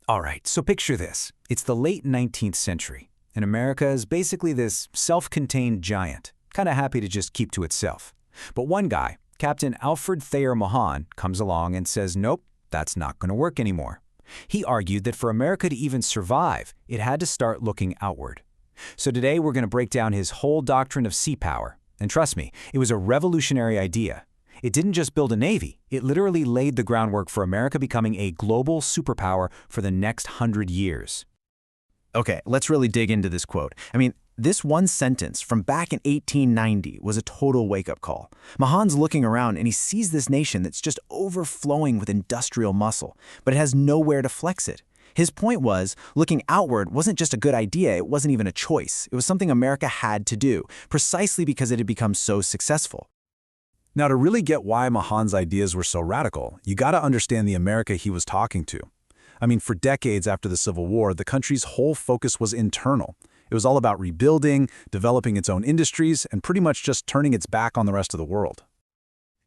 All right, so picture this. It's the late 19th century, and America is basically this self-contained giant, kind of happy to just keep to itself. But one guy, Captain Alfred Thayer Mahan, comes along and says, nope, that's not going to work anymore. He argued that for America to even survive, it had to start looking outward. So today we're going to break down his whole doctrine of sea power. And trust me, it was a revolutionary idea. It didn't just build a navy, it literally laid the groundwork for America becoming a global superpower for the next 100 years. Okay, let's really dig into this quote. This one sentence from back in 1890 was a total wake-up call. Mahan's looking around and he sees this nation that's just overflowing with industrial muscle, but it has nowhere to flex it. His point was, looking outward wasn't just a good idea, it wasn't even a choice. It was something America had to do, precisely because it had become so successful. Now, to really get why Mahan's ideas were so radical, you gotta understand the America he was talking to. For decades after the Civil War, the country's whole focus was internal. It was all about rebuilding, developing its own industries, and pretty much just turning its back on the rest of the world.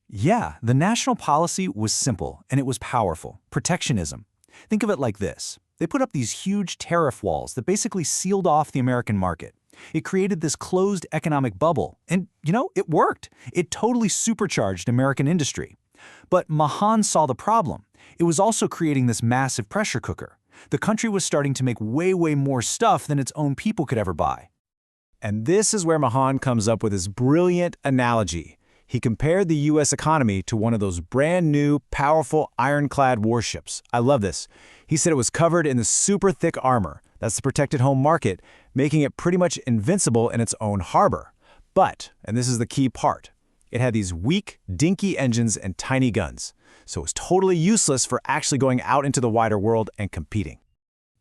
Yeah, the national policy was simple, and it was powerful: protectionism. Think of it like this. They put up these huge tariff walls that basically sealed off the American market. It created this closed economic bubble, and, it worked. It totally supercharged American industry. But Mahan saw the problem. It was also creating this massive pressure cooker. The country was starting to make way more stuff than its own people could ever buy. And this is where Mahan comes up with his brilliant analogy. He compared the U.S. economy to one of those brand new, powerful, ironclad warships. I love this. He said it was covered in the super thick armor. That's the protected home market, making it pretty much invincible in its own harbor. But, and this is the key part, it had these weak, dinky engines and tiny guns. So it was totally useless for actually going out into the wider world and competing.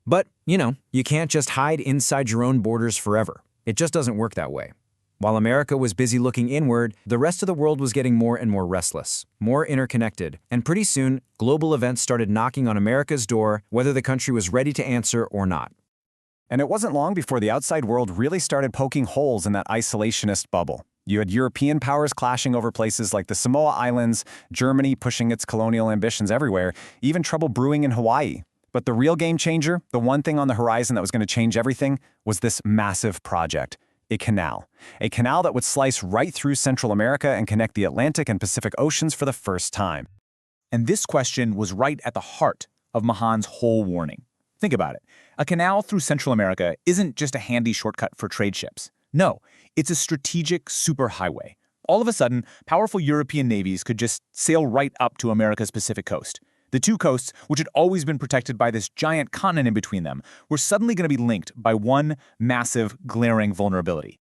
But, you can't just hide inside your own borders forever. It just doesn't work that way. While America was busy looking inward, the rest of the world was getting more and more restless, more interconnected, and pretty soon, global events started knocking on America's door, whether the country was ready to answer or not. And it wasn't long before the outside world really started poking holes in that isolationist bubble. You had European powers clashing over places like the Samoa Islands, Germany pushing its colonial ambitions everywhere, even trouble brewing in Hawaii. But the real game changer, the one thing on the horizon that was going to change everything, was this massive project. A canal. A canal that would slice right through Central America and connect the Atlantic and Pacific Oceans for the first time. And this question was right at the heart of Mahan's whole warning. Think about it. A canal through Central America isn't just a handy shortcut for trade ships. No, it's a strategic superhighway. All of a sudden, powerful European navies could just sail right up to America's Pacific coast. The two coasts, which had always been protected by this giant continent in between them, were suddenly going to be linked by one massive, glaring vulnerability.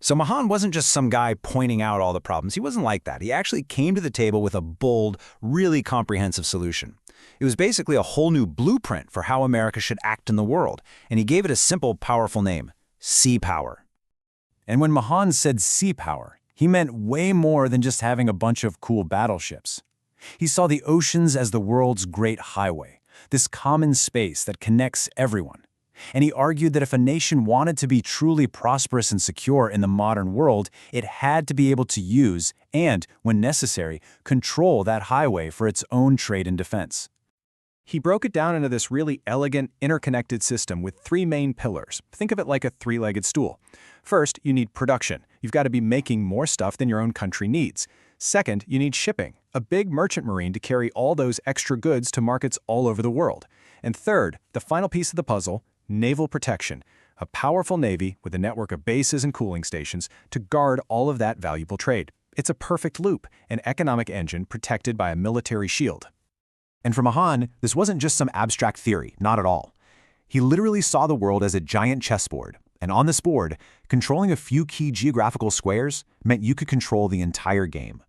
So Mahan wasn't just some guy pointing out all the problems. He wasn't like that. He actually came to the table with a bold, really comprehensive solution. It was basically a whole new blueprint for how America should act in the world, and he gave it a simple, powerful name: sea power. And when Mahan said sea power, he meant way more than just having a bunch of cool battleships. He saw the oceans as the world's great highway, this common space that connects everyone. And he argued that if a nation wanted to be truly prosperous and secure in the modern world, it had to be able to use and, when necessary, control that highway for its own trade and defense. He broke it down into this really elegant, interconnected system with three main pillars. Think of it like a three-legged stool. First, you need production. You've got to be making more stuff than your own country needs. Second, you need shipping, a big merchant marine to carry all those extra goods to markets all over the world. And third, the final piece of the puzzle, naval protection, a powerful navy with a network of bases and cooling stations to guard all of that valuable trade. It's a perfect loop, an economic engine protected by a military shield. And for Mahan, this wasn't just some abstract theory, not at all. He literally saw the world as a giant chessboard, and on this board, controlling a few key geographical squares meant you could control the entire game.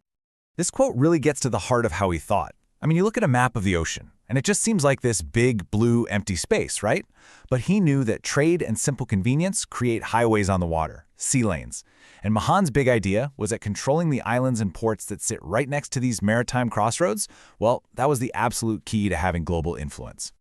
This quote really gets to the heart of how he thought. You look at a map of the ocean, and it just seems like this big, blue, empty space, right? But he knew that trade and simple convenience create highways on the water, sea lanes. And Mahan's big idea was that controlling the islands and ports that sit right next to these maritime crossroads, well, that was the absolute key to having global influence.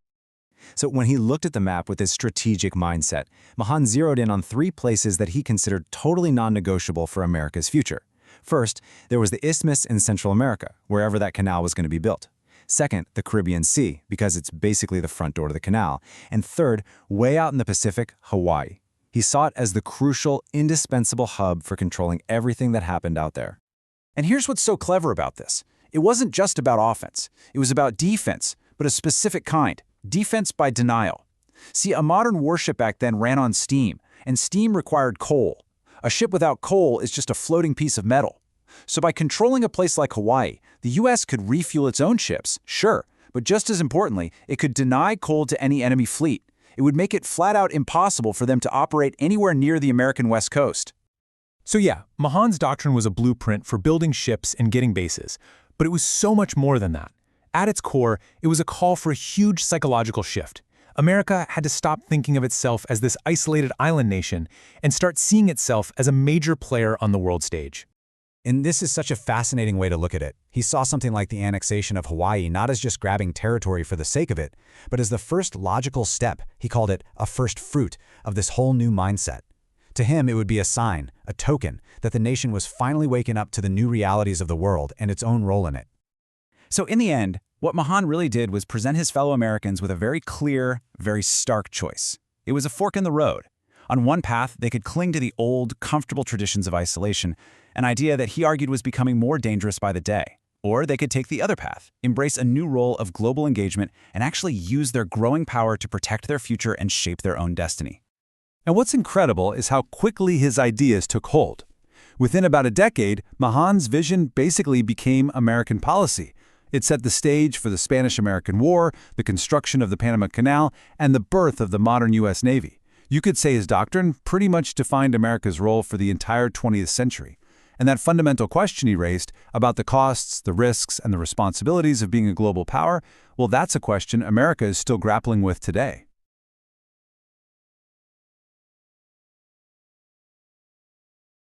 So when he looked at the map with his strategic mindset, Mahan zeroed in on three places that he considered totally non-negotiable for America's future. First, there was the Isthmus in Central America, wherever that canal was going to be built. Second, the Caribbean Sea, because it's basically the front door to the canal. And third, way out in the Pacific, Hawaii. He saw it as the crucial, indispensable hub for controlling everything that happened out there. And here's what's so clever about this. It wasn't just about offense. It was about defense, but a specific kind. Defense by denial. See, a modern warship back then ran on steam, and steam required coal. A ship without coal is just a floating piece of metal. So by controlling a place like Hawaii, the U.S. could refuel its own ships, sure, but just as importantly, it could deny coal to any enemy fleet. It would make it flat out impossible for them to operate anywhere near the American West Coast. So yeah, Mahan's doctrine was a blueprint for building ships and getting bases, but it was so much more than that. At its core, it was a call for a huge psychological shift. America had to stop thinking of itself as this isolated island nation and start seeing itself as a major player on the world stage. And this is such a fascinating way to look at it. He saw something like the annexation of Hawaii not as just grabbing territory for the sake of it, but as the first logical step, he called it a first fruit, of this whole new mindset. To him, it would be a sign, a token, that the nation was finally waking up to the new realities of the world and its own role in it. So in the end, what Mahan really did was present his fellow Americans with a very clear, very stark choice. It was a fork in the road. On one path, they could cling to the old, comfortable traditions of isolation, an idea that he argued was becoming more dangerous by the day. Or they could take the other path, embrace a new role of global engagement, and actually use their growing power to protect their future and shape their own destiny. And what's incredible is how quickly his ideas took hold. Within about a decade, Mahan's vision basically became American policy. It set the stage for the Spanish-American War, the construction of the Panama Canal, and the birth of the modern U.S. Navy. You could say his doctrine pretty much defined America's role for the entire 20th century. And that fundamental question he raised about the costs, the risks, and the responsibilities of being a global power, well, that's a question America is still grappling with today.